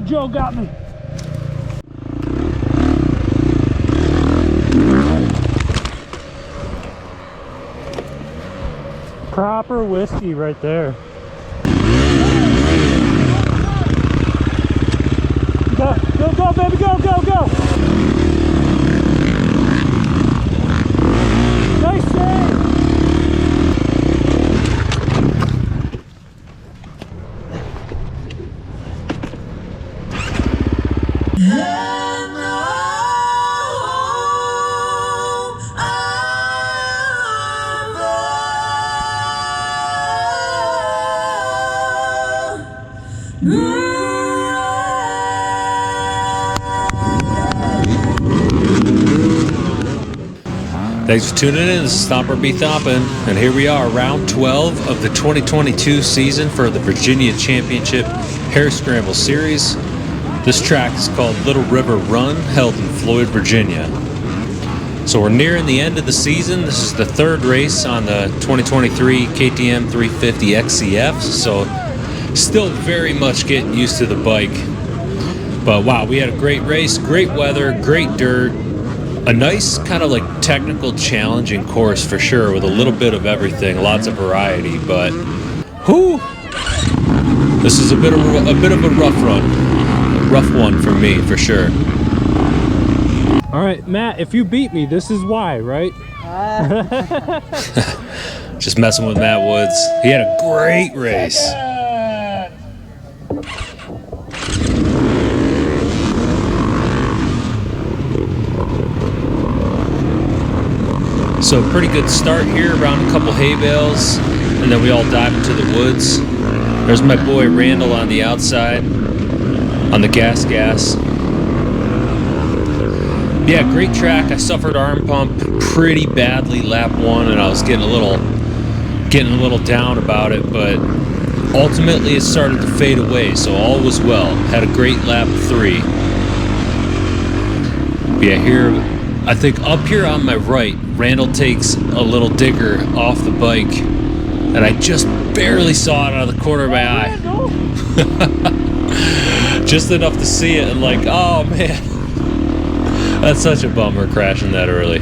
Joe got me. Proper whiskey right there. Go, go, go, baby, go, go, go. Nice save. Thanks for tuning in. This is Stomper Be Thompin', and here we are, round 12 of the 2022 season for the Virginia Championship Hare Scramble Series. This track is called Little River Run, held in Floyd, Virginia. So we're nearing the end of the season. This is the third race on the 2023 KTM 350 XCF, so still very much getting used to the bike. But wow, we had a great race, great weather, great dirt. A nice kind of like technical challenging course for sure, with a little bit of everything, lots of variety, but whoo, this is a bit of a rough run, a rough one for me for sure. All right, Matt, if you beat me, this is why, right? Just messing with Matt Woods. He had a great race. So pretty good start here, around a couple hay bales, and then we all dive into the woods. There's my boy Randall on the outside, on the gas. Yeah, great track. I suffered arm pump pretty badly lap 1, and I was getting a little down about it, but ultimately it started to fade away, so all was well. Had a great lap 3. Yeah, here, I think up here on my right, Randall takes a little digger off the bike, and I just barely saw it out of the corner of my eye. Just enough to see it, and like, oh man, that's such a bummer crashing that early.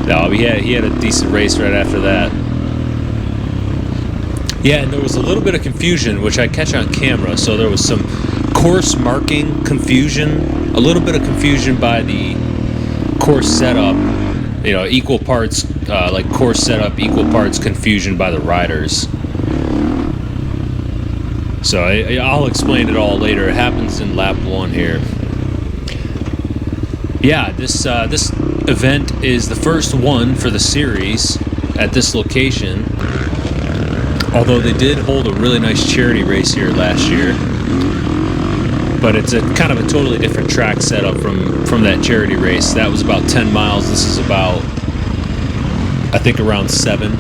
No, he had a decent race right after that. Yeah, and there was a little bit of confusion, which I catch on camera, so there was some course marking confusion, a little bit of confusion by the course setup, you know, equal parts like course setup, equal parts confusion by the riders. So I'll explain it all later. It happens in lap 1 here. Yeah, this event is the first one for the series at this location, although they did hold a really nice charity race here last year. But it's a kind of a totally different track setup from that charity race. That was about 10 miles. This is about, I think, around 7,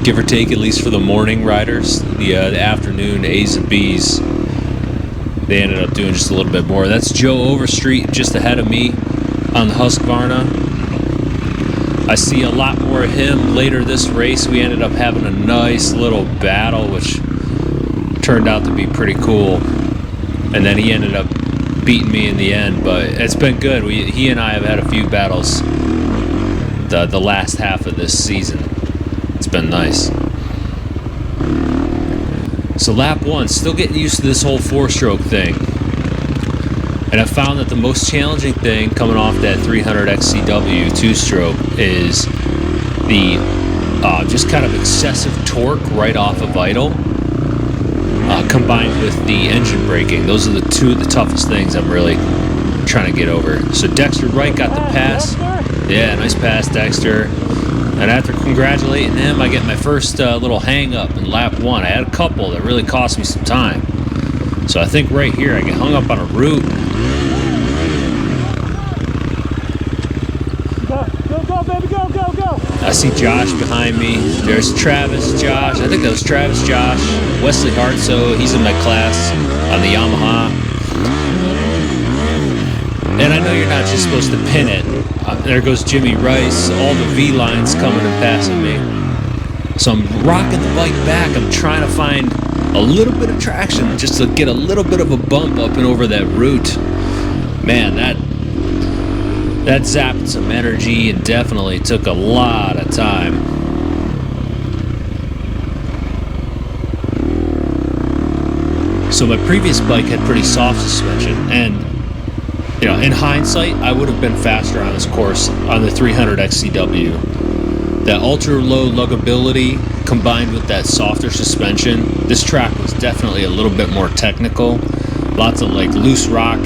give or take, at least for the morning riders. The afternoon A's and B's, they ended up doing just a little bit more. That's Joe Overstreet just ahead of me on the Husqvarna. I see a lot more of him later this race. We ended up having a nice little battle, which turned out to be pretty cool. And then he ended up beating me in the end, but it's been good. He and I have had a few battles the last half of this season. It's been nice. So lap 1, still getting used to this whole 4-stroke thing. And I found that the most challenging thing coming off that 300 XCW 2-stroke is the just kind of excessive torque right off of idle. Combined with the engine braking. Those are the two of the toughest things I'm really trying to get over. So Dexter Wright got the pass. Yeah, nice pass, Dexter. And after congratulating him, I get my first little hang up in lap 1. I had a couple that really cost me some time. So I think right here I get hung up on a root. Go, baby, go, go, go. I see Josh behind me. There's Travis, Josh. I think that was Travis, Josh. Wesley Hartso, he's in my class on the Yamaha. And I know you're not just supposed to pin it. There goes Jimmy Rice. All the V lines coming and passing me. So I'm rocking the bike back. I'm trying to find a little bit of traction just to get a little bit of a bump up and over that root. Man, that zapped some energy and definitely took a lot of time. So my previous bike had pretty soft suspension, and you know, in hindsight, I would have been faster on this course on the 300 XCW. That ultra low luggability combined with that softer suspension, this track was definitely a little bit more technical. Lots of like loose rock,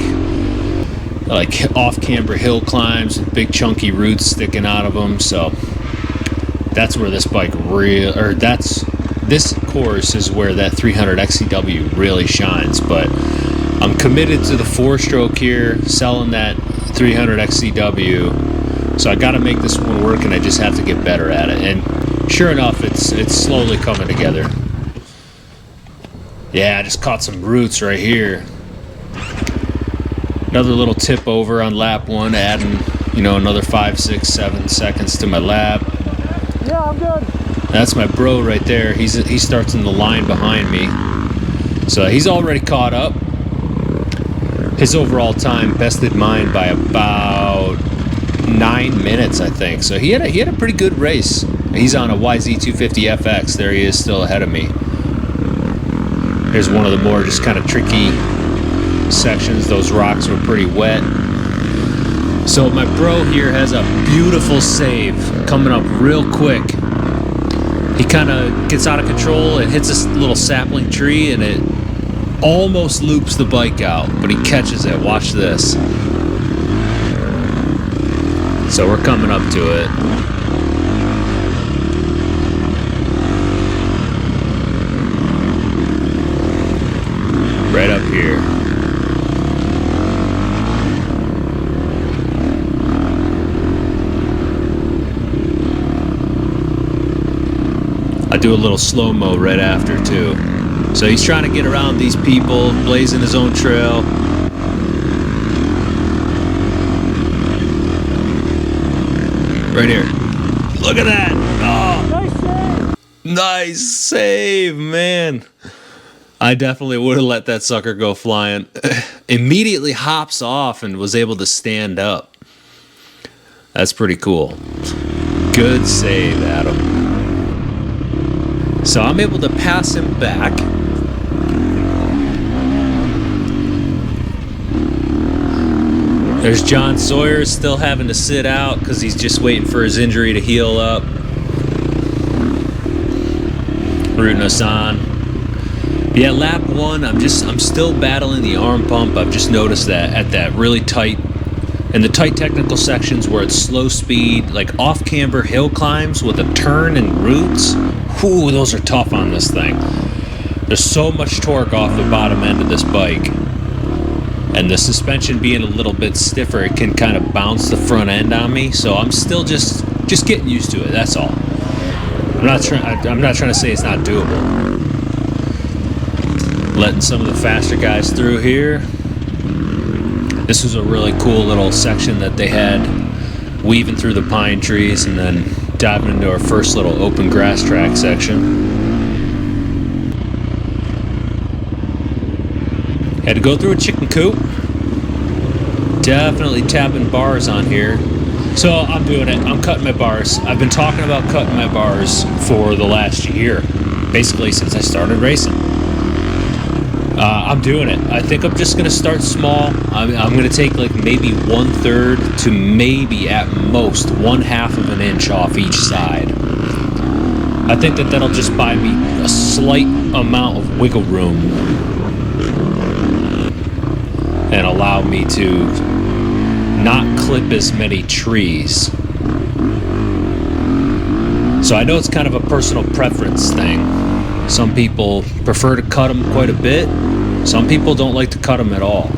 like off-camber hill climbs, big chunky roots sticking out of them. So that's where this bike this course is where that 300 XCW really shines. But I'm committed to the 4-stroke here, selling that 300 XCW. So I got to make this one work, and I just have to get better at it. And sure enough, it's slowly coming together. Yeah, I just caught some roots right here. Another little tip over on lap 1, adding, you know, another 5, 6, 7 seconds to my lap. Yeah, I'm good. That's my bro right there. He starts in the line behind me. So he's already caught up. His overall time bested mine by about 9 minutes, I think. So he had a pretty good race. He's on a YZ250FX. There he is, still ahead of me. Here's one of the more just kind of tricky sections. Those rocks were pretty wet. So my bro here has a beautiful save coming up real quick. He kind of gets out of control and hits this little sapling tree, and it almost loops the bike out, but he catches it. Watch this. So we're coming up to it. Right up here. I do a little slow-mo right after too. So he's trying to get around these people, blazing his own trail. Right here. Look at that. Oh. Nice save, man. I definitely would have let that sucker go flying. Immediately hops off and was able to stand up. That's pretty cool. Good save, Adam. So I'm able to pass him back. There's John Sawyer still having to sit out because he's just waiting for his injury to heal up. Rooting us on. Yeah, lap 1, I'm still battling the arm pump. I've just noticed that at that really tight, in the tight technical sections where it's slow speed, like off-camber hill climbs with a turn and roots. Whew, those are tough on this thing. There's so much torque off the bottom end of this bike. And the suspension being a little bit stiffer, it can kind of bounce the front end on me. So I'm still just getting used to it, that's all. I'm not trying to say it's not doable. Letting some of the faster guys through here. This was a really cool little section that they had, weaving through the pine trees and then diving into our first little open grass track section. Had to go through a chicken coop. Definitely tapping bars on here. So I'm doing it. I'm cutting my bars. I've been talking about cutting my bars for the last year, basically since I started racing. I'm doing it. I think I'm just going to start small. I'm going to take like maybe 1/3 to maybe at most 1/2 of an inch off each side. I think that'll just buy me a slight amount of wiggle room and allow me to not clip as many trees. So I know it's kind of a personal preference thing. Some people prefer to cut them quite a bit. Some people don't like to cut them at all.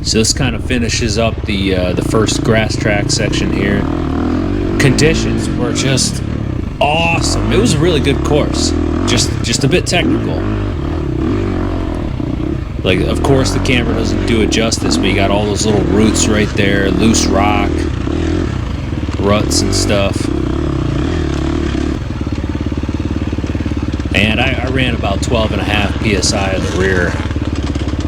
So this kind of finishes up the first grass track section here. Conditions were just awesome. It was a really good course. Just a bit technical. Like, of course, the camera doesn't do it justice, but you got all those little roots right there, loose rock, ruts and stuff. And I ran about 12.5 psi in the rear.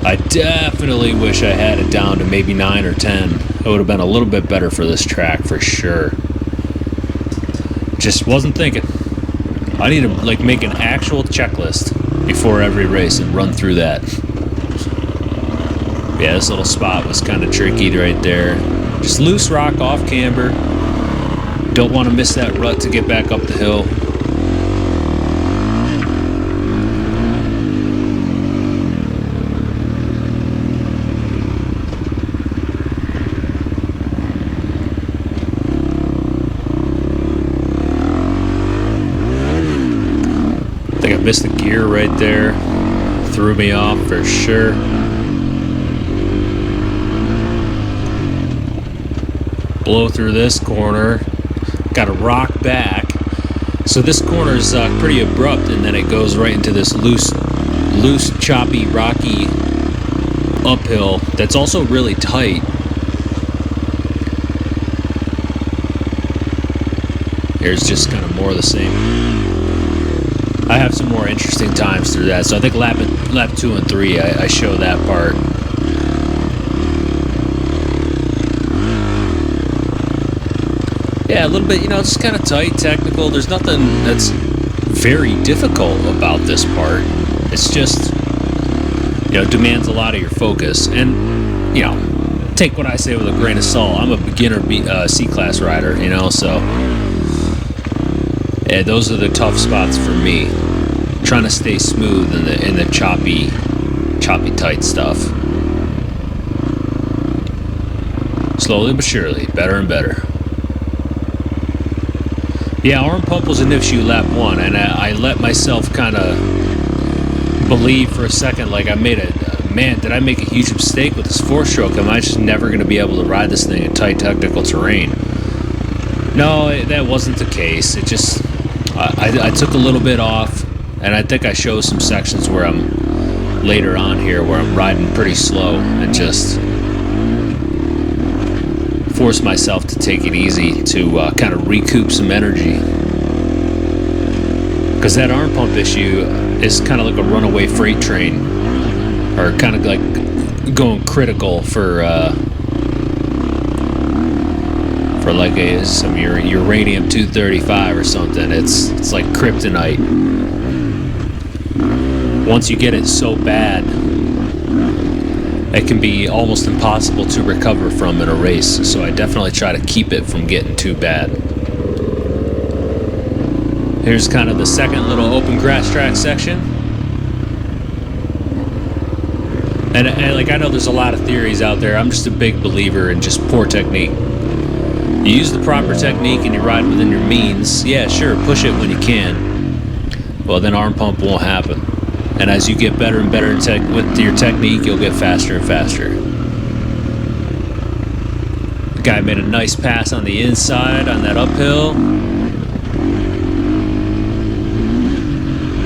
I definitely wish I had it down to maybe 9 or 10. It would have been a little bit better for this track for sure. Just wasn't thinking. I need to like make an actual checklist before every race and run through that. Yeah, this little spot was kind of tricky right there. Just loose rock off camber. Don't want to miss that rut to get back up the hill. I think I missed the gear right there. Threw me off for sure. Blow through this corner. Got to rock back. So this corner is pretty abrupt, and then it goes right into this loose, choppy, rocky uphill that's also really tight. Here's just kind of more of the same. I have some more interesting times through that. So I think lap 2 and 3, I show that part. Yeah, a little bit, it's kind of tight, technical. There's nothing that's very difficult about this part. It's just, demands a lot of your focus. And, take what I say with a grain of salt. I'm a beginner C-class rider, so... Yeah, those are the tough spots for me. Trying to stay smooth in the choppy tight stuff. Slowly but surely, better and better. Yeah, arm pump was an issue lap 1, and I let myself kind of believe for a second like I made man, did I make a huge mistake with this 4-stroke? Am I just never going to be able to ride this thing in tight technical terrain? No, that wasn't the case. It just... I took a little bit off, and I think I show some sections where I'm later on here where I'm riding pretty slow and just force myself to take it easy to kind of recoup some energy. Because that arm pump issue is kind of like a runaway freight train, or kind of like going critical for like some uranium 235 or something. It's like kryptonite. Once you get it so bad, it can be almost impossible to recover from in a race. So I definitely try to keep it from getting too bad. Here's kind of the second little open grass track section. And I know there's a lot of theories out there. I'm just a big believer in just poor technique. You use the proper technique and you ride within your means. Yeah, sure, push it when you can. Well, then arm pump won't happen. And as you get better and better with your technique, you'll get faster and faster. The guy made a nice pass on the inside on that uphill.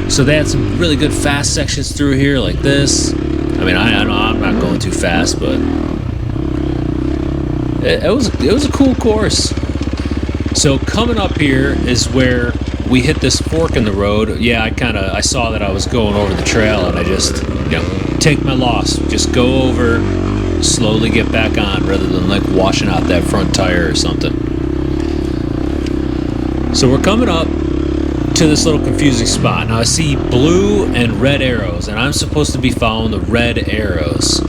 So they had some really good fast sections through here like this. I mean, I'm not going too fast, but... It was a cool course. So coming up here is where we hit this fork in the road. Yeah, I saw that I was going over the trail, and I just, take my loss. Just go over, slowly get back on, rather than like washing out that front tire or something. So we're coming up to this little confusing spot. Now I see blue and red arrows, and I'm supposed to be following the red arrows.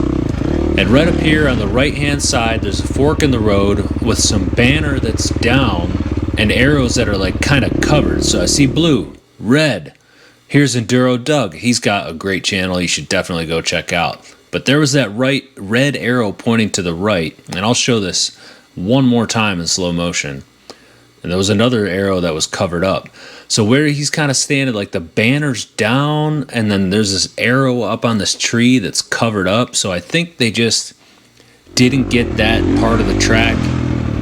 And right up here on the right-hand side, there's a fork in the road with some banner that's down and arrows that are like kind of covered. So I see blue, red. Here's Enduro Doug. He's got a great channel you should definitely go check out. But there was that red arrow pointing to the right. And I'll show this one more time in slow motion. And there was another arrow that was covered up. So where he's kind of standing, like the banner's down, and then there's this arrow up on this tree that's covered up. So I think they just didn't get that part of the track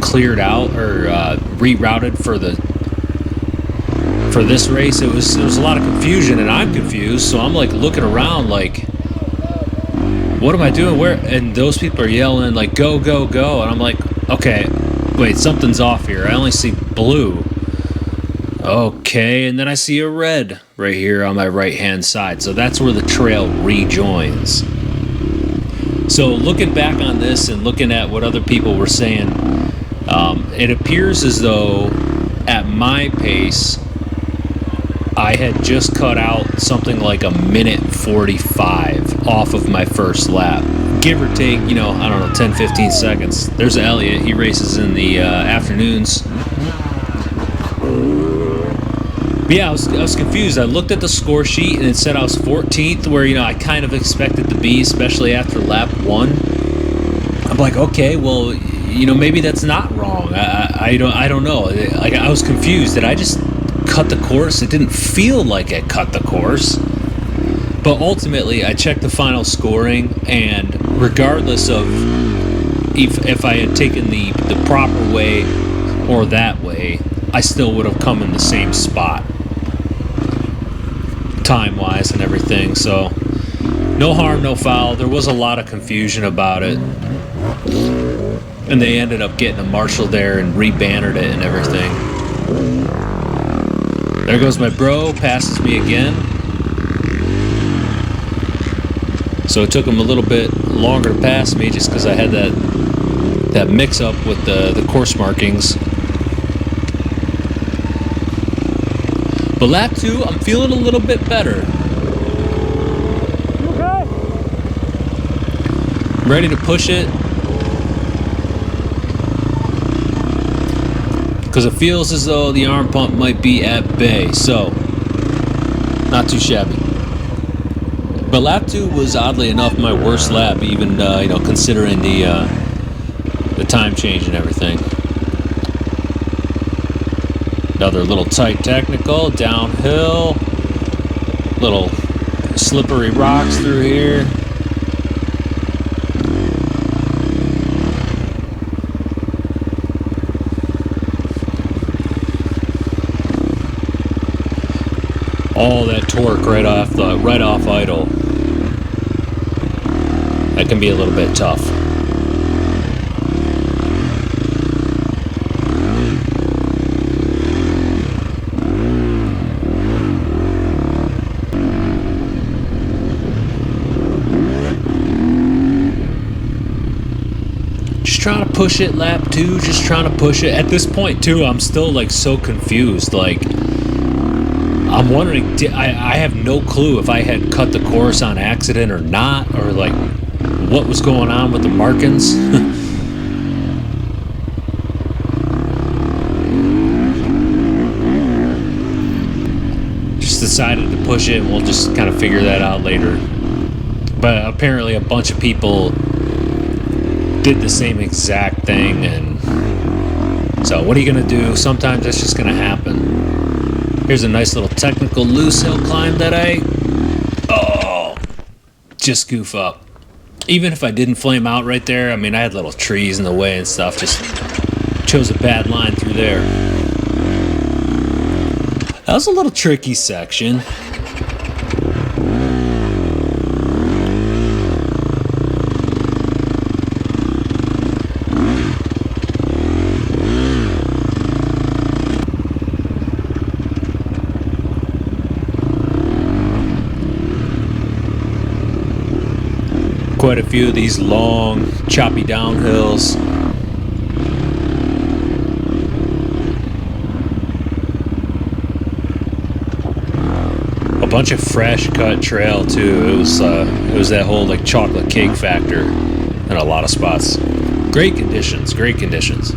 cleared out or rerouted for this race. It was a lot of confusion, and I'm confused. So I'm like looking around, like, what am I doing? Where? And those people are yelling like, "Go, go, go!" And I'm like, okay, wait, something's off here. I only see blue. Okay, and then I see a red right here on my right hand side. So that's where the trail rejoins. So looking back on this and looking at what other people were saying, it appears as though at my pace, I had just cut out something like a minute 45 off of my first lap. Give or take, I don't know, 10, 15 seconds. There's Elliot. He races in the afternoons. But yeah, I was confused. I looked at the score sheet and it said I was 14th, where, I kind of expected to be, especially after lap 1. I'm like, okay, well, maybe that's not wrong. I don't know. Like, I was confused. Did I just cut the course? It didn't feel like I cut the course. But ultimately, I checked the final scoring, and regardless of if I had taken the proper way or that way, I still would have come in the same spot, time-wise and everything. So no harm, no foul. There was a lot of confusion about it, and they ended up getting a marshal there and re-bannered it and everything. There goes my bro, passes me again. So it took him a little bit longer to pass me just because I had that mix-up with the course markings. But lap 2, I'm feeling a little bit better. Okay. I'm ready to push it. Because it feels as though the arm pump might be at bay. So, not too shabby. But lap 2 was oddly enough my worst lap, even considering the time change and everything. Another little tight technical, downhill, little slippery rocks through here. All that torque right off idle. That can be a little bit tough. Just trying to push it, lap 2, just trying to push it. At this point too, I'm still like so confused. Like, I'm wondering, I have no clue if I had cut the course on accident or not, or like what was going on with the markings. Just decided to push it, and we'll just kind of figure that out later. But apparently a bunch of people did the same exact thing, and so what are you gonna do? Sometimes that's just gonna happen. Here's a nice little technical loose hill climb that I just goof up. Even if I didn't flame out right there, I mean, I had little trees in the way and stuff, just chose a bad line through there. That was a little tricky section. Quite a few of these long, choppy downhills. A bunch of fresh cut trail too. It was that whole like chocolate cake factor in a lot of spots. Great conditions, great conditions.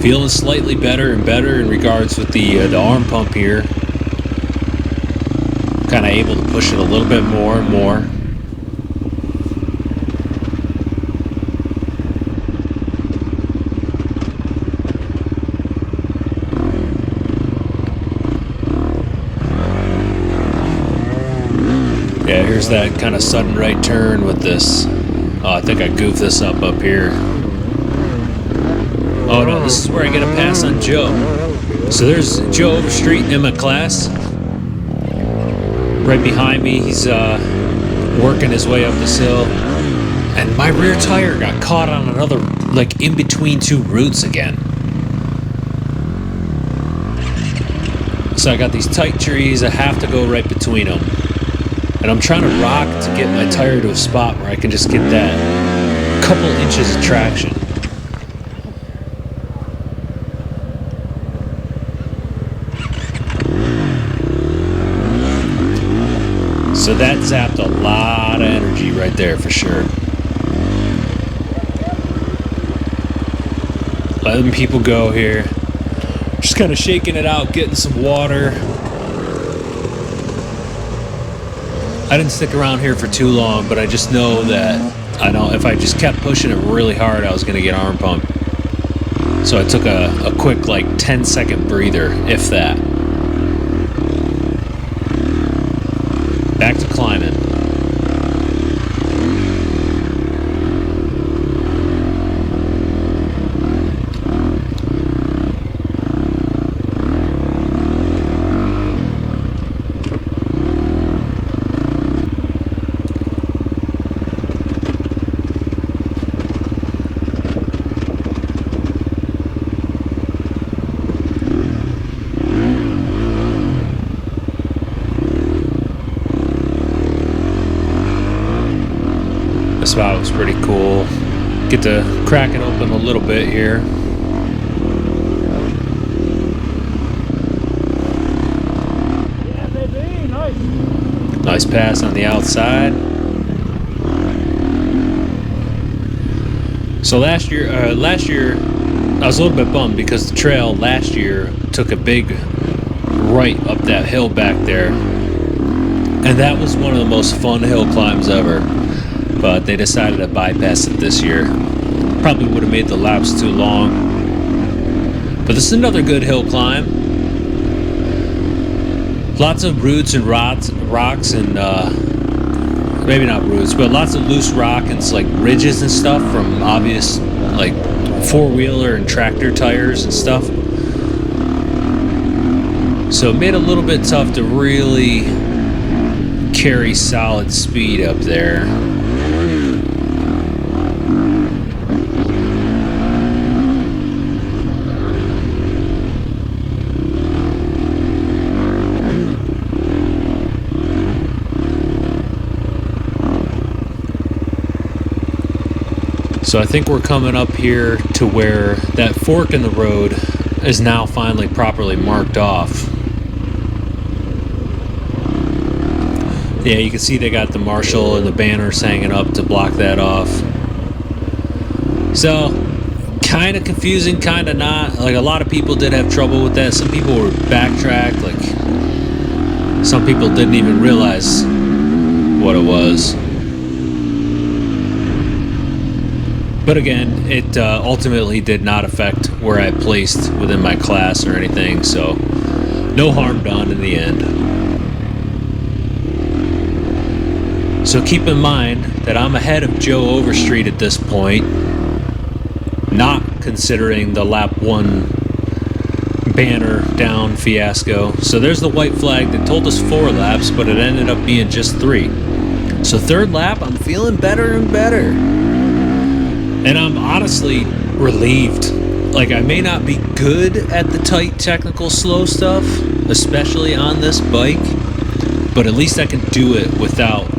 Feeling slightly better and better in regards with the arm pump here. Kind of able to push it a little bit more and more. Yeah, here's that kind of sudden right turn with this. Oh, I think I goofed this up here. Oh no, this is where I get a pass on Joe. So there's Joe Overstreet in my class. Right behind me, he's working his way up this hill, and my rear tire got caught on another, like in between two roots again. So I got these tight trees, I have to go right between them. And I'm trying to rock to get my tire to a spot where I can just get that couple inches of traction. So that zapped a lot of energy right there for sure. Letting people go here. Just kind of shaking it out, getting some water. I didn't stick around here for too long, but I just know that if I just kept pushing it really hard, I was going to get arm pumped. So I took a quick like 10-second breather, if that. Back to climbing. This spot was pretty cool. Get to crack it open a little bit here. Yeah, baby, nice. Nice pass on the outside. So last year I was a little bit bummed because the trail last year took a big right up that hill back there, and that was one of the most fun hill climbs ever. But they decided to bypass it this year. Probably would have made the laps too long. But this is another good hill climb. Lots of roots and rocks and maybe not roots, but lots of loose rock and like ridges and stuff from obvious like four-wheeler and tractor tires and stuff. So it made it a little bit tough to really carry solid speed up there. So I think we're coming up here to where that fork in the road is now finally properly marked off. Yeah, you can see they got the marshal and the banners hanging up to block that off. So, kind of confusing, kind of not. Like, a lot of people did have trouble with that. Some people were backtracked. Like, some people didn't even realize what it was. But again, it ultimately did not affect where I placed within my class or anything, so no harm done in the end. So keep in mind that I'm ahead of Joe Overstreet at this point, not considering the lap 1 banner down fiasco. So there's the white flag that told us 4 laps, but it ended up being just 3. So third lap, I'm feeling better and better. And I'm honestly relieved. Like, I may not be good at the tight, technical, slow stuff, especially on this bike, but at least I can do it without,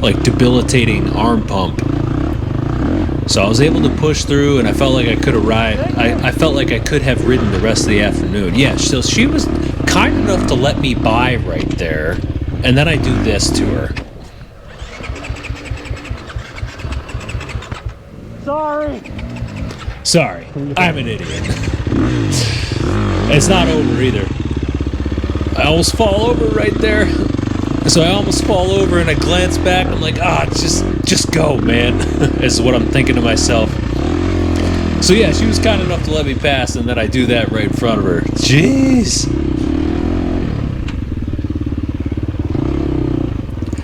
like, debilitating arm pump. So I was able to push through, and I felt like I could have I felt like I could have ridden the rest of the afternoon. Yeah, so she was kind enough to let me by right there, and then I do this to her. Sorry, I'm an idiot. It's not over either. I almost fall over right there. So I almost fall over and I glance back. I'm like, just go, man. Is what I'm thinking to myself. So yeah, she was kind enough to let me pass, and then I do that right in front of her. Jeez.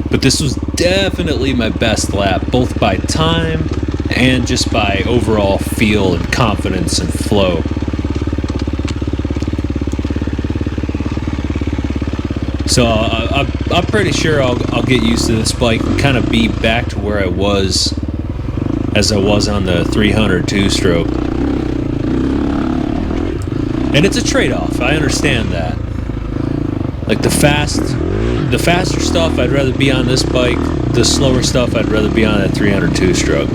But this was definitely my best lap, both by time and just by overall feel and confidence and flow. So I'm pretty sure I'll get used to this bike and kind of be back to where I was as I was on the 300 two-stroke. And it's a trade-off. I understand that. Like the faster stuff, I'd rather be on this bike. The slower stuff, I'd rather be on that 300 two-stroke.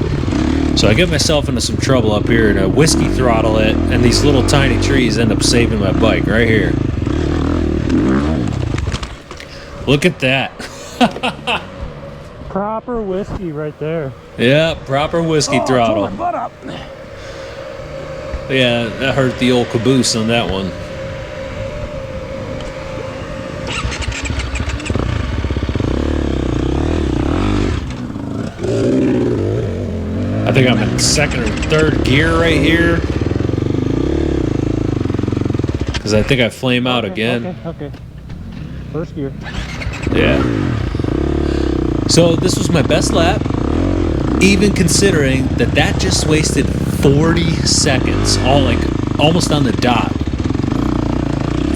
So I get myself into some trouble up here, and I whiskey throttle it, and these little tiny trees end up saving my bike right here. Look at that. Proper whiskey right there. Yeah, proper whiskey throttle. Pull my butt up. Yeah, that hurt the old caboose on that one. I think I'm in second or third gear right here. Because I think I flame out again. Okay. First gear. Yeah. So this was my best lap, even considering that just wasted 40 seconds, almost on the dot.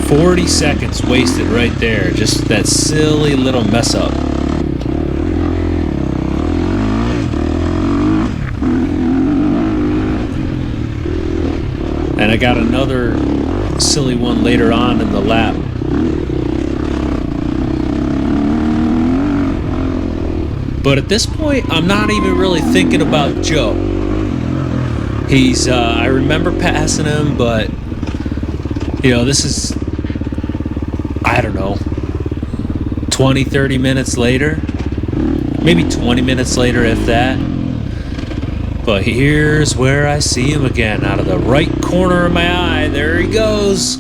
40 seconds wasted right there, just that silly little mess up. And I got another silly one later on in the lap. But at this point, I'm not even really thinking about Joe. I remember passing him, but, this is, I don't know, 20, 30 minutes later. Maybe 20 minutes later, if that. But here's where I see him again, out of the right corner of my eye. There he goes.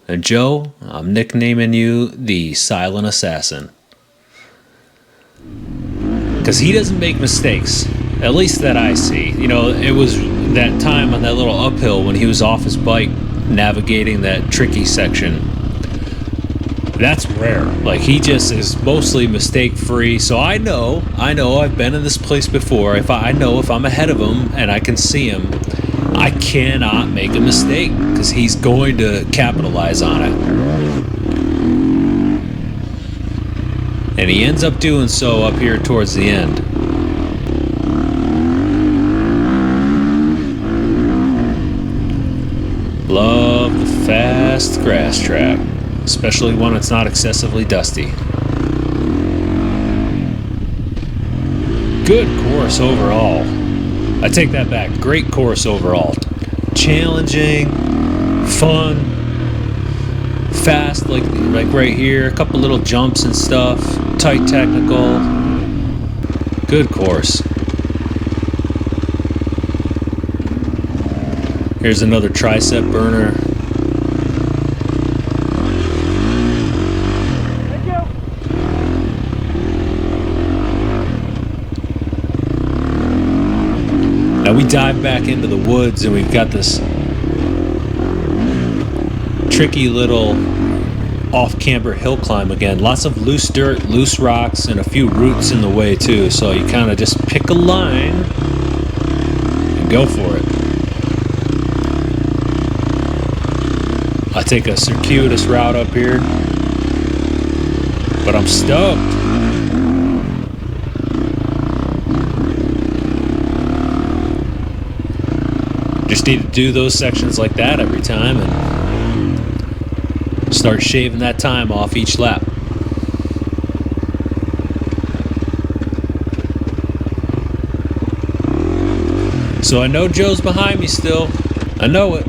And Joe, I'm nicknaming you the Silent Assassin. Because he doesn't make mistakes, at least that I see. It was that time on that little uphill when he was off his bike navigating that tricky section. That's rare. Like, he just is mostly mistake-free. So I know I've been in this place before. I know if I'm ahead of him and I can see him, I cannot make a mistake because he's going to capitalize on it. And he ends up doing so up here towards the end. Love the fast grass track, especially when it's not excessively dusty. Good course overall. I take that back. Great course overall. Challenging, fun, fast, like right here. A couple little jumps and stuff. Tight technical. Good course. Here's another tricep burner. Thank you. Now we dive back into the woods and we've got this tricky little off-camber hill climb again. Lots of loose dirt, loose rocks, and a few roots in the way too. So you kind of just pick a line and go for it. I take a circuitous route up here, but I'm stoked. Just need to do those sections like that every time and start shaving that time off each lap. So I know Joe's behind me still. I know it.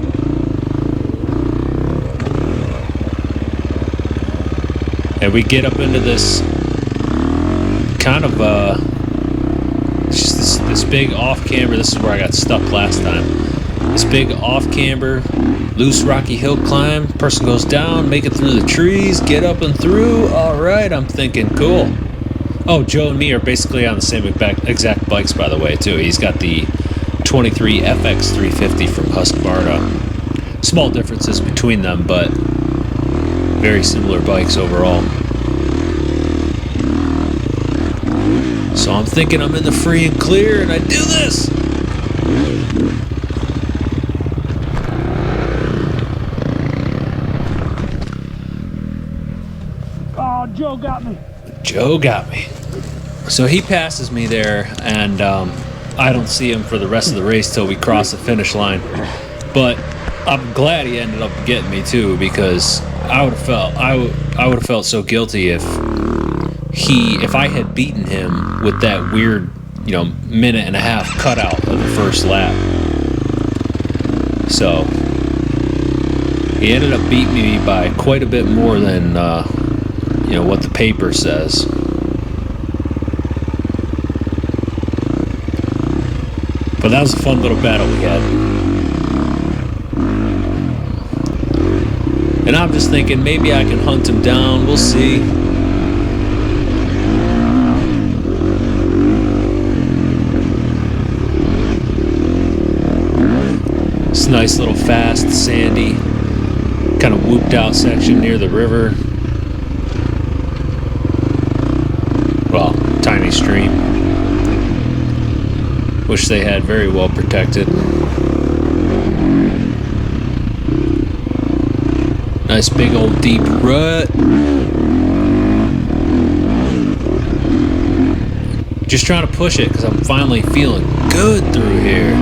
And we get up into this kind of just this big off camber. This is where I got stuck last time. This big off camber, loose rocky hill climb. Person goes down, make it through the trees, get up and through. All right, I'm thinking cool. Oh, Joe and me are basically on the same exact bikes, by the way, too. He's got the 23 FX 350 from Husqvarna. Small differences between them, but very similar bikes overall. So I'm thinking I'm in the free and clear, and I do this. Oh, Joe got me. Joe got me. So he passes me there, and I don't see him for the rest of the race till we cross the finish line. But I'm glad he ended up getting me too, because I would have felt so guilty if I had beaten him with that weird, minute and a half cutout of the first lap. So he ended up beating me by quite a bit more than what the paper says. But that was a fun little battle we had. And I'm just thinking maybe I can hunt him down. We'll see. It's a nice little fast, sandy, kind of whooped out section near the river. Well, tiny stream, which they had very well protected. Nice big old deep rut. Just trying to push it because I'm finally feeling good through here.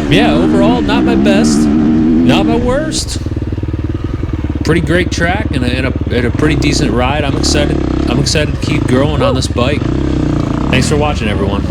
Yeah, overall, not my best, not my worst. Pretty great track and a pretty decent ride. I'm excited to keep growing on this bike. Thanks for watching, everyone.